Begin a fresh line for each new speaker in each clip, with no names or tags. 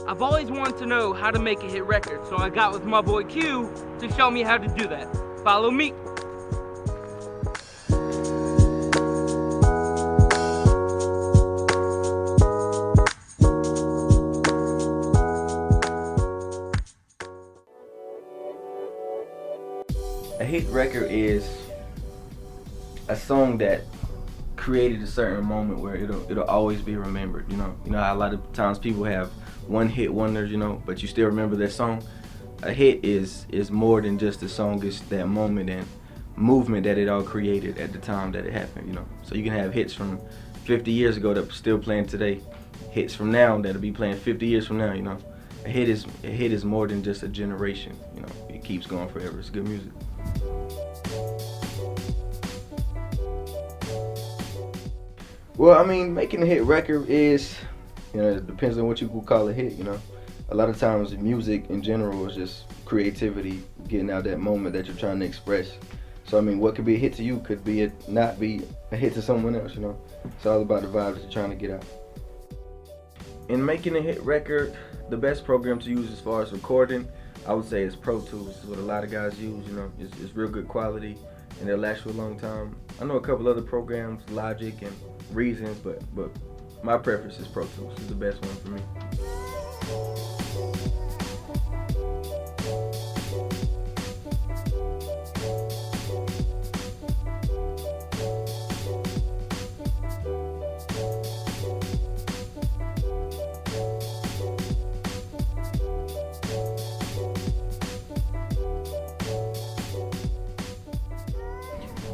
I've always wanted to know how to make a hit record, so I got with my boy Q to show me how to do that. Follow me.
A hit record is a song that created a certain moment where it'll always be remembered. You know how a lot of times people have one hit wonders, but you still remember that song. A hit is more than just a song. It's that moment and movement that it all created at the time that it happened. So you can have hits from 50 years ago that are still playing today, hits from now that'll be playing 50 years from now. A hit is more than just a generation. It keeps going forever. It's good music. Well, I mean, making a hit record is, it depends on what you would call a hit. A lot of times music in general is just creativity, getting out that moment that you're trying to express. So I mean, what could be a hit to you could be not be a hit to someone else. It's all about the vibe that you're trying to get out. In making a hit record, the best program to use as far as recording, I would say is Pro Tools. It's what a lot of guys use. It's real good quality and they'll last you a long time. I know a couple other programs, Logic and Reasons, but my preference is Pro Tools. It's the best one for me.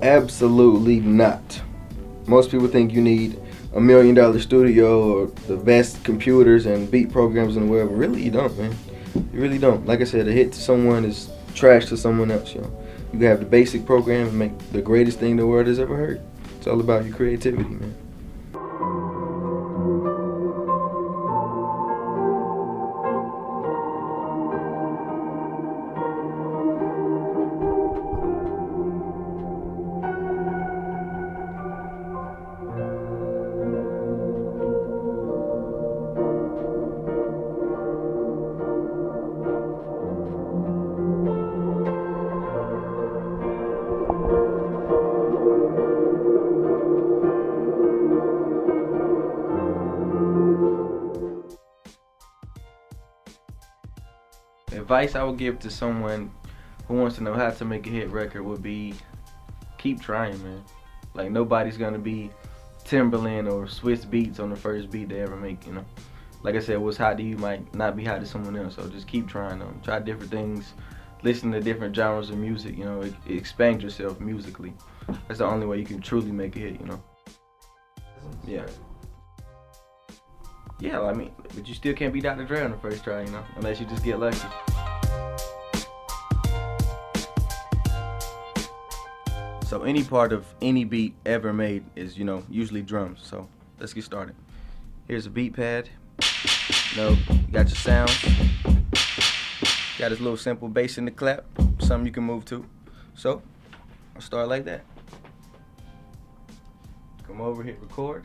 Absolutely not. Most people think you need $1 million studio or the best computers and beat programs in the world, but really you don't, man. You really don't. Like I said, a hit to someone is trash to someone else. You can have the basic program and make the greatest thing the world has ever heard. It's all about your creativity, man. Advice I would give to someone who wants to know how to make a hit record would be keep trying, man. Like, nobody's gonna be Timberland or Swiss Beats on the first beat they ever make. Like I said, what's hot to you might not be hot to someone else, so just keep trying them. Try different things, listen to different genres of music. Expand yourself musically. That's the only way you can truly make a hit. Yeah, I mean, but you still can't be Dr. Dre on the first try, unless you just get lucky. So any part of any beat ever made is, usually drums. So let's get started. Here's a beat pad. You got your sounds. Got this little simple bass in the clap, something you can move to. So I'll start like that. Come over, hit record.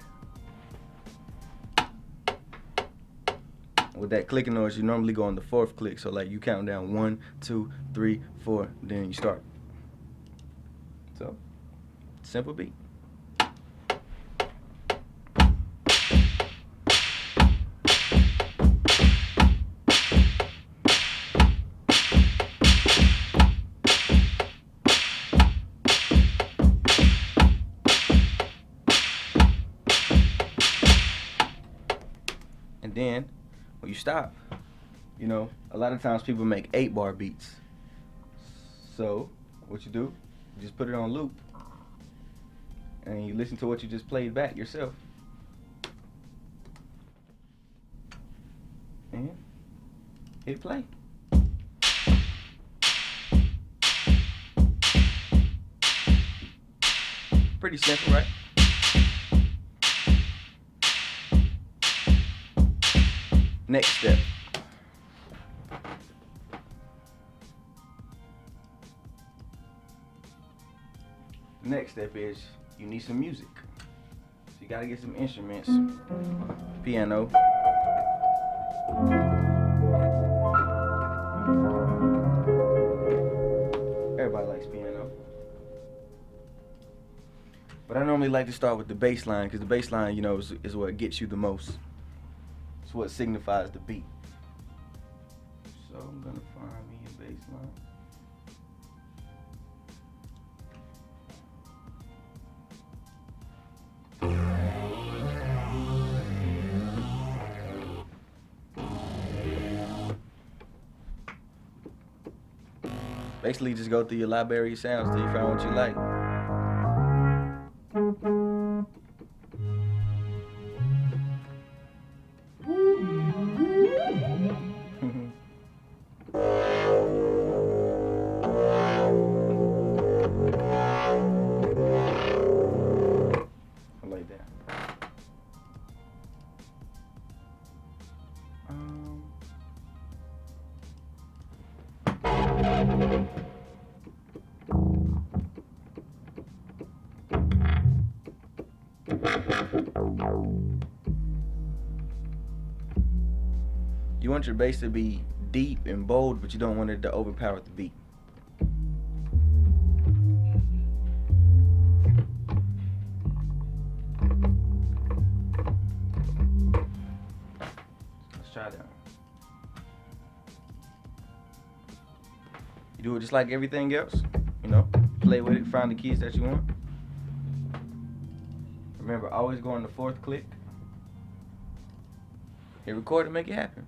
With that clicking noise, you normally go on the 4th click. So like you count down 1, 2, 3, 4, then you start. So, simple beat. And then, when you stop, a lot of times people make 8-bar beats. So, what you do, you just put it on loop, and you listen to what you just played back yourself. And hit play. Pretty simple, right? Next step. Next step is you need some music. So you gotta get some instruments. Piano. Everybody likes piano. But I normally like to start with the bass line, because the bass line, you know, is what gets you the most. It's what signifies the beat. So I'm gonna find me a bass line. Basically, just go through your library of sounds till you find what you like. I like that. You want your bass to be deep and bold, but you don't want it to overpower the beat. Let's try that. You do it just like everything else, you know, play with it, find the keys that you want. Remember, always go on the 4th click. Hit record and make it happen.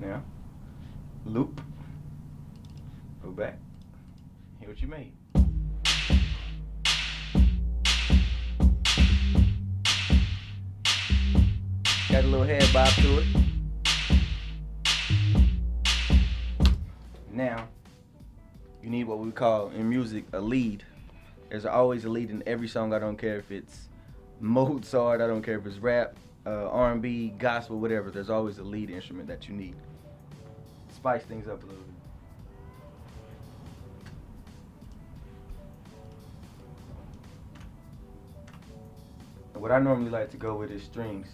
Now, loop, go back, hear what you made. Got a little head bob to it. Now, you need what we call in music a lead. There's always a lead in every song. I don't care if it's Mozart, I don't care if it's rap, R&B, gospel, whatever. There's always a lead instrument that you need. Spice things up a little bit. And what I normally like to go with is strings.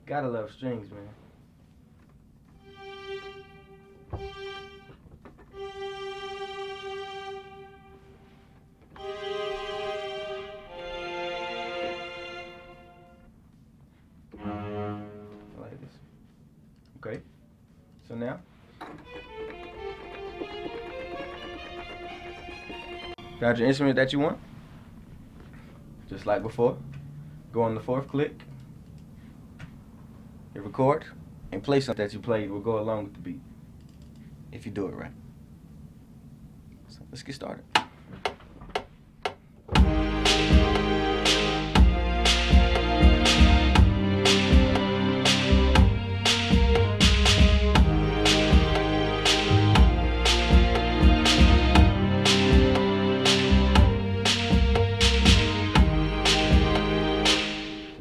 Gotta love strings, man. I like this. Okay. So now, found your instrument that you want. Just like before, go on the 4th click. Hit record and play something that you played will go along with the beat if you do it right. So let's get started.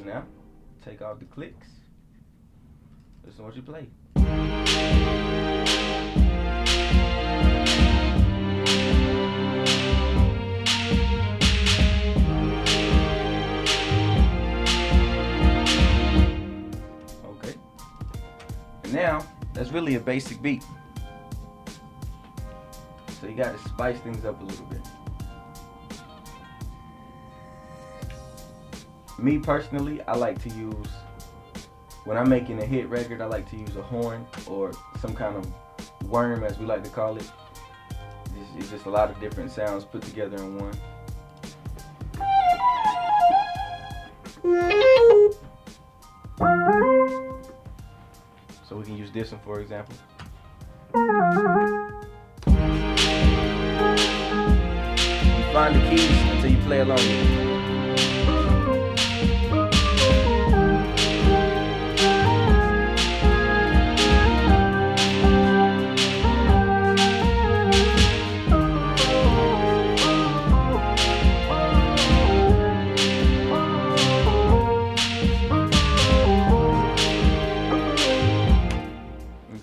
Now, take off the clicks. Listen to what you play. Okay. And now, that's really a basic beat. So you gotta spice things up a little bit. Me personally, I like to use, when I'm making a hit record, I like to use a horn or some kind of worm, as we like to call it. It's just a lot of different sounds put together in one. So we can use this one for example. You find the keys until you play along with it.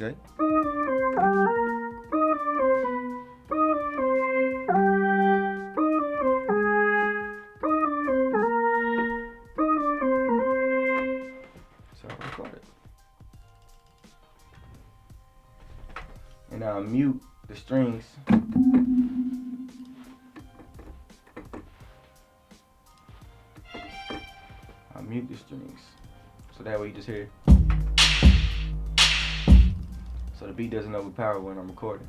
Okay. So I'll record it. And I'll mute the strings. I'll mute the strings. So that way you just hear it. So the beat doesn't overpower when I'm recording.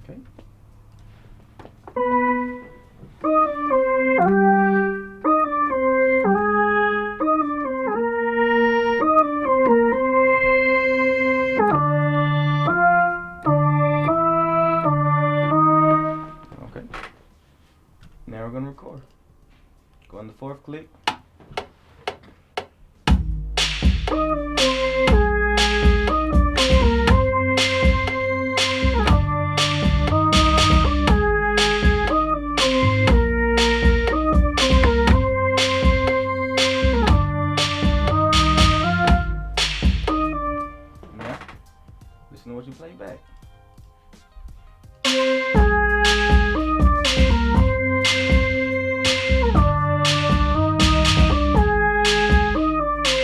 Okay. Okay. Now we're gonna record. Go on the fourth click. Now, listen to what you play back.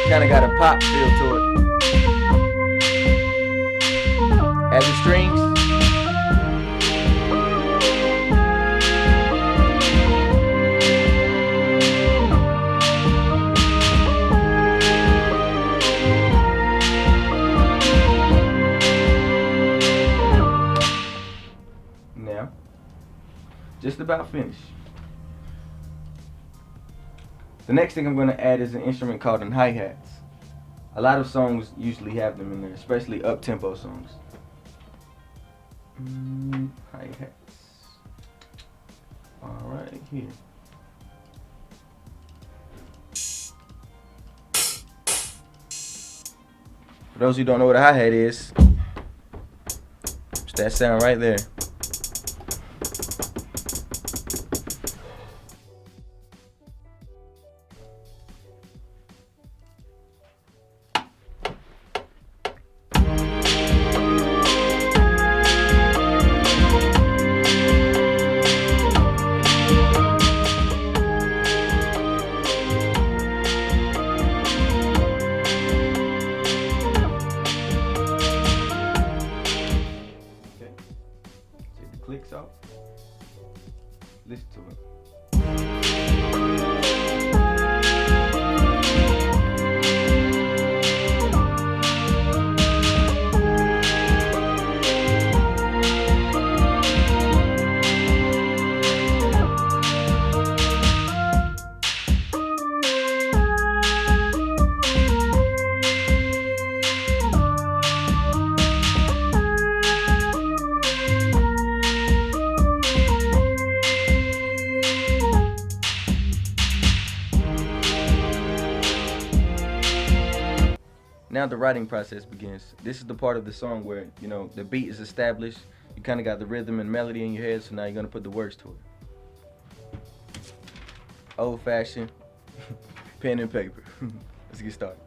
Kinda got a pop feel to it. Add the strings. Now, just about finished. The next thing I'm going to add is an instrument called an hi-hats. A lot of songs usually have them in there, especially up-tempo songs. Hi-hats. Alright, here. For those who don't know what a hi-hat is, it's that sound right there. Clicks off. Listen to it. Now the writing process begins. This is the part of the song where, you know, the beat is established. You kind of got the rhythm and melody in your head, so now you're going to put the words to it. Old fashioned pen and paper. Let's get started.